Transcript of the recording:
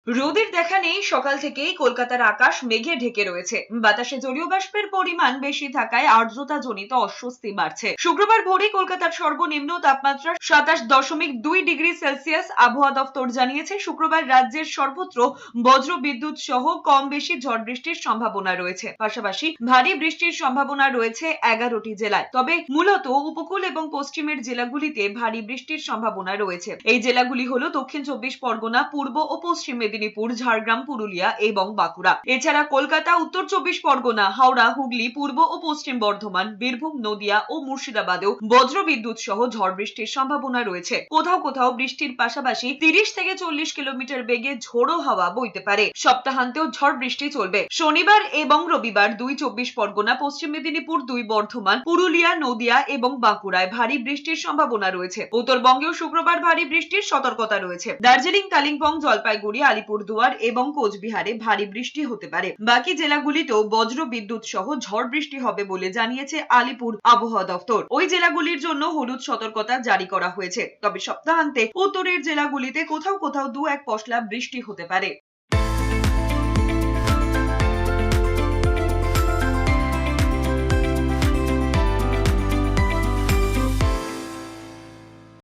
রোদের দেখা নেই, সকাল থেকেই কলকাতার আকাশ মেঘে ঢেকে রয়েছে। বাতাসে জলীয় বাষ্পের পরিমাণ বেশি থাকায় আর্দ্রতা জনিত অস্বস্তি বাড়ছে। শুক্রবার ভোরে কলকাতার সর্বনিম্ন তাপমাত্রা 27.2 ডিগ্রি সেলসিয়াস। আবহাওয়া দফতর জানিয়েছে, শুক্রবার রাজ্যের সর্বত্র বজ্র বিদ্যুৎ সহ কম বেশি ঝড় বৃষ্টির সম্ভাবনা রয়েছে। পাশাপাশি ভারী বৃষ্টির সম্ভাবনা রয়েছে 11টি জেলায়। তবে মূলত উপকূল এবং পশ্চিমের জেলাগুলিতে ভারী বৃষ্টির সম্ভাবনা রয়েছে। এই জেলাগুলি হলো দক্ষিণ 24 পরগনা, পূর্ব ও পশ্চিম মেদিনীপুর, ঝাড়গ্রাম, পুরুলিয়া এবং বাঁকুড়া। এছাড়া কলকাতা, উত্তর 24 পরগনা, হাওড়া, হুগলি, পূর্ব ও পশ্চিম বর্ধমান, বীরভূম, নদিয়া ও মুর্শিদাবাদেও বজ্র বিদ্যুৎ সহ ঝড় বৃষ্টির সম্ভাবনা রয়েছে। কোথাও কোথাও বৃষ্টির পাশাপাশি 30 থেকে 40 কিলোমিটার বেগে ঝোড়ো হাওয়া বইতে পারে। সপ্তাহান্তেও ঝড় বৃষ্টি চলবে। শনিবার এবং রবিবার 2 24 পরগনা, পশ্চিম মেদিনীপুর, 2 বর্ধমান, পুরুলিয়া, নদিয়া এবং বাঁকুড়ায় ভারী বৃষ্টির সম্ভাবনা রয়েছে। উত্তরবঙ্গেও শুক্রবার ভারী বৃষ্টির সতর্কতা রয়েছে। দার্জিলিং, কালিম্পং, জলপাইগুড়ি, আলিপুরদুয়ার এবং কোচবিহারে ভারী বৃষ্টি হতে পারে। বাকি জেলাগুলিতেও বজ্র বিদ্যুৎ সহ ঝড় বৃষ্টি হবে বলে জানিয়েছে আলিপুর আবহাওয়া দফতর। ওই জেলাগুলির জন্য হলুদ সতর্কতা জারি করা হয়েছে। তবে সপ্তাহান্তে উত্তরের জেলাগুলিতে কোথাও কোথাও 2-1 পশলা বৃষ্টি হতে পারে।